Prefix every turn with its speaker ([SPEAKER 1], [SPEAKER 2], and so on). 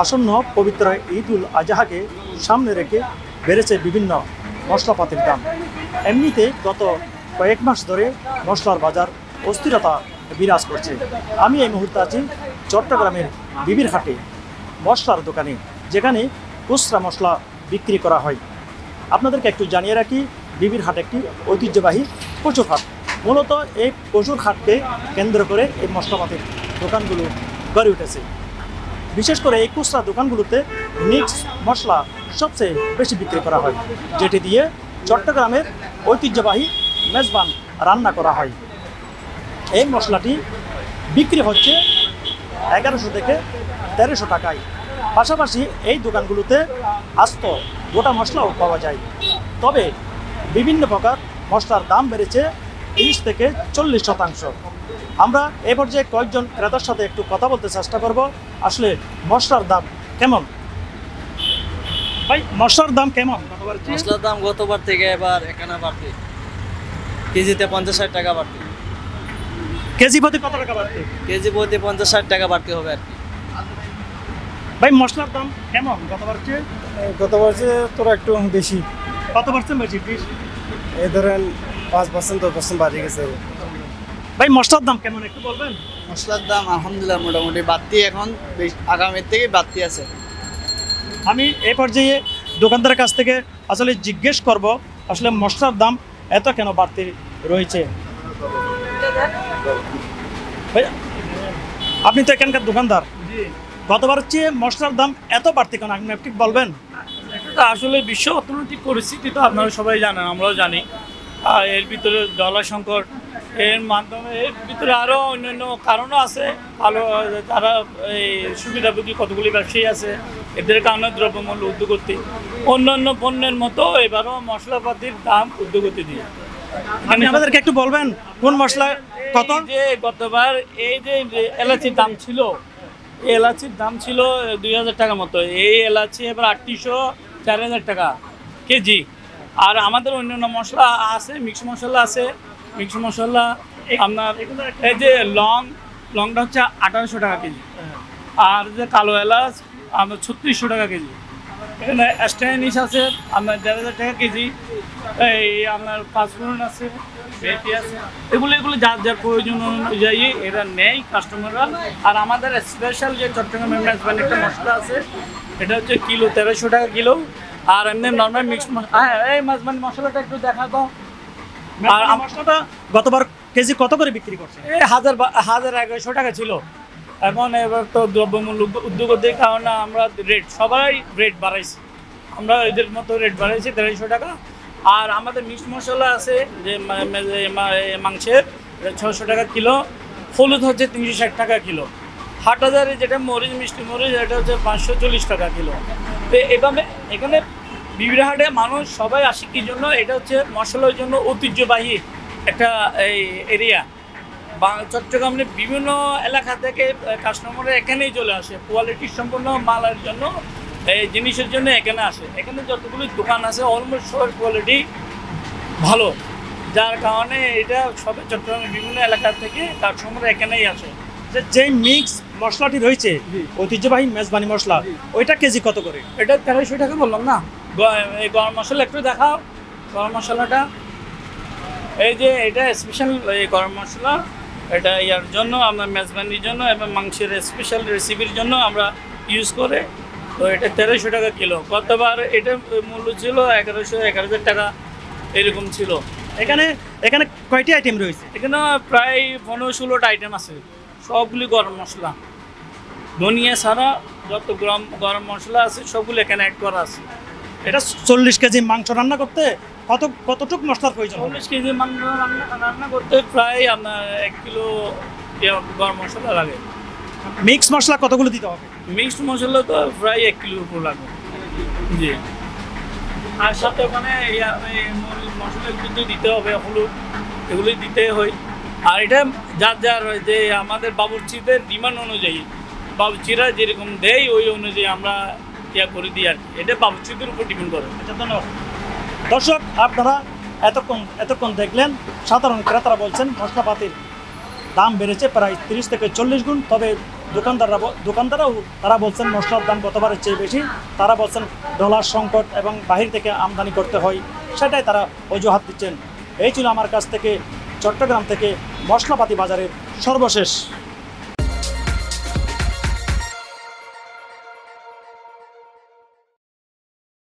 [SPEAKER 1] আসন্ন পবিত্র ঈদুল আজহাকে সামনে রেখে বেড়েছে বিভিন্ন মশলাপাতির দাম। এমনিতে গত কয়েক মাস ধরে মশলার বাজার অস্থিরতা বিরাজ করছে। আমি এই মুহূর্তে আছি চট্টগ্রামের বিবির হাটে, মশলার দোকানে, যেখানে খুচরা মশলা বিক্রি করা হয়। আপনাদেরকে একটু জানিয়ে রাখি, বিবির হাট একটি ঐতিহ্যবাহী কচুর হাট। মূলত এই কচুর হাটকে কেন্দ্র করে এই মশলাপাতির দোকানগুলো গড়ে উঠেছে। বিশেষ করে এই খুচরা দোকানগুলোতে মিক্স মশলা সবচেয়ে বেশি বিক্রি করা হয়, যেটি দিয়ে চট্টগ্রামের ঐতিহ্যবাহী মেজবান রান্না করা হয়। এই মশলাটি বিক্রি হচ্ছে 1100 থেকে 1300 টাকায়। পাশাপাশি এই দোকানগুলোতে আস্ত গোটা মশলাও পাওয়া যায়। তবে বিভিন্ন প্রকার মশলার দাম বেড়েছে 30 থেকে 40%। আমরা এ পর্যায়ে কয়েকজন ক্রেতার সাথে একটু কথা বলতে চেষ্টা করব, আসলে মশলার দাম কেমন। ভাই, মশলার দাম কেমন?
[SPEAKER 2] মশলার দাম গতবার থেকে এবার এখানে বাড়তি, কেজিতে 50-60 টাকা বাড়তি।
[SPEAKER 1] কেজি প্রতি কত টাকা বাড়তি?
[SPEAKER 2] কেজি প্রতি 50-60 টাকা বাড়তি হবে আর কি।
[SPEAKER 1] ভাই, মশলার দাম কেমন গতবার চেয়ে?
[SPEAKER 3] গতবার যে তোরা একটু বেশি,
[SPEAKER 1] কত পার্সেন্ট বেশি?
[SPEAKER 3] এই ধরেন 5% 10% বাড়িয়ে গেছে।
[SPEAKER 1] ভাই, মশলার দাম কেমন একটু বলবেন?
[SPEAKER 2] মশলার দাম আলহামদুলিল্লাহ মোটামুটি বাড়তি, এখন আগামীর থেকে বাড়তি আছে।
[SPEAKER 1] আমি এই পর্যায়ে দোকানদারের কাছ থেকে আসলে জিজ্ঞেস করব, আসলে মশলার দাম এত কেন বাড়তি রয়েছে। ভাই, আপনি তো এখানকার দোকানদার, গতবার চেয়ে মশলার দাম এত বাড়তি কেন আপনি একটু বলবেন?
[SPEAKER 4] আসলে বিশ্ব অর্থনৈতিক পরিস্থিতি তো আপনারা সবাই জানেন, আমরাও জানি। আর এর ভিতরে ডলার সংকট, এর মাধ্যমে এর ভিতরে আরও অন্যান্য কারণও আছে। ভালো, তারা এই সুবিধাভোগী কতগুলি ব্যবসায়ী আছে, এদের কারণে দ্রব্যমূল্য ঊর্ধ্বগতি। অন্যান্য পণ্যের মতো এবারও মশলাপাতির দাম ঊর্ধ্বগতি দিয়ে।
[SPEAKER 1] আপনি আমাদেরকে একটু বলবেন কোন মশলা কত?
[SPEAKER 4] যে গতবার এই যে এলাচির দাম ছিল, এই এলাচির দাম ছিল 2000 টাকা মতো। এই এলাচি এবার 3800-4000 টাকা কেজি। আর আমাদের অন্যান্য মশলা আছে, মিক্স মশলা আছে। মিক্স মশলা আপনার এই যে লংটা হচ্ছে 1800 টাকা কেজি। আর যে কালো এলাচ আপনার 3600 টাকা কেজি। এখানে স্ট্যানিশ আছে আপনার 1500 টাকা কেজি। এই আপনার পাঁচফোড়ন আছে, বেটি আছে, এগুলো যার যার প্রয়োজন অনুযায়ী এরা নেয় কাস্টমাররা। আর আমাদের স্পেশাল যে চট্টগ্রামের মেজবান একটা মশলা আছে, এটা হচ্ছে কিলো 1300 টাকা কিলো। আর এমনি নর্মাল মিক্স এই মেজবান মশলাটা একটু দেখা দাও।
[SPEAKER 1] আর মশলাটা গতবার কেজি কত করে বিক্রি করছে?
[SPEAKER 4] এই 1100 টাকা ছিল। এখন এবার তো দ্রব্যমূল্য ঊর্ধ্বগতির কারণে আমরা সবাই রেট বাড়াইছি। আমরা এদের মতো রেট বাড়াইছি 1300 টাকা। আর আমাদের মিক্সড মশলা আছে যে মাংসের, 600 টাকা কিলো। হলুদ হচ্ছে 360 টাকা কিলো। হাটবাজারে যেটা মরিচ, মিষ্টি মরিচ, এটা হচ্ছে 540 টাকা কিলো। তো এভাবে এখানে বিবির হাটে মানুষ সবাই আসে কি জন্য? এটা হচ্ছে মশলার জন্য ঐতিহ্যবাহী একটা এই এরিয়া। চট্টগ্রামের বিভিন্ন এলাকা থেকে কাস্টমাররা এখানেই চলে আসে কোয়ালিটি সম্পন্ন মালের জন্য, এই জিনিসের জন্য এখানে আসে। এখানে যতগুলো দোকান আছে অলমোস্ট সবার কোয়ালিটি ভালো, যার কারণে এটা সবে চট্টগ্রামের বিভিন্ন এলাকা থেকে কাস্টমাররা এখানেই আসে।
[SPEAKER 1] যে মিক্স মশলাটি রয়েছে, ঐতিহ্যবাহী মেজবানি মশলা, ওইটা কেজি কত করে?
[SPEAKER 4] এটা 1300 টাকা বললাম না। এই গরম মশলা একটু দেখাও, গরম মশলাটা। এই যে এটা স্পেশাল এই গরম মশলা, এটা ইয়ার জন্য আমরা মেজবানির জন্য এবং মাংসের স্পেশাল রেসিপির জন্য আমরা ইউজ করে। তো এটা 1300 টাকা কিলো। গতবার এটা মূল্য ছিল 1100-1000 টাকা এরকম ছিল।
[SPEAKER 1] এখানে এখানে কয়টি আইটেম রয়েছে?
[SPEAKER 4] এখানে প্রায় 15-16টা আইটেম আছে, সবগুলি গরম মশলা। ধনিয়া ছাড়া যত গরম মশলা আছে সবগুলো এখানে অ্যাড করা আছে।
[SPEAKER 1] এটা 40 কেজি মাংস রান্না করতে কতটুকু মশলার প্রয়োজন?
[SPEAKER 4] 40 কেজি মাংস রান্না করতে প্রায় আপনার 1 কিলো গরম মশলা লাগে।
[SPEAKER 1] মিক্স মশলা কতগুলো দিতে হবে?
[SPEAKER 4] মিক্সড মশলা তো প্রায় 1 কিলোর উপর লাগবে। জি। আর সাথে ওখানে মশলা কিন্তু দিতে হবে, হলুদ, এগুলোই দিতে হয়। আর এটা যার যে আমাদের বাবুর্চিদের ডিমান্ড অনুযায়ী, বাবুর্চিরা যেরকম দেয় ওই অনুযায়ী আমরা করে দিই আর কি। এটা বাবুর্চিদের উপর ডিপেন্ড করে।
[SPEAKER 1] আচ্ছা, ধন্যবাদ। দর্শক, আপনারা এতক্ষণ দেখলেন সাধারণ ক্রেতারা বলছেন মশলাপাতির দাম বেড়েছে প্রায় 30 থেকে 40 গুণ। তবে দোকানদাররাও তারা বলছেন মশলার দাম গতবারের চেয়ে বেশি। তারা বলছেন ডলার সংকট এবং বাহির থেকে আমদানি করতে হয়, সেটাই তারা অজুহাত দিচ্ছেন। এই ছিল আমার কাছ থেকে চট্টগ্রাম থেকে মশলাপাতি বাজারের সর্বশেষ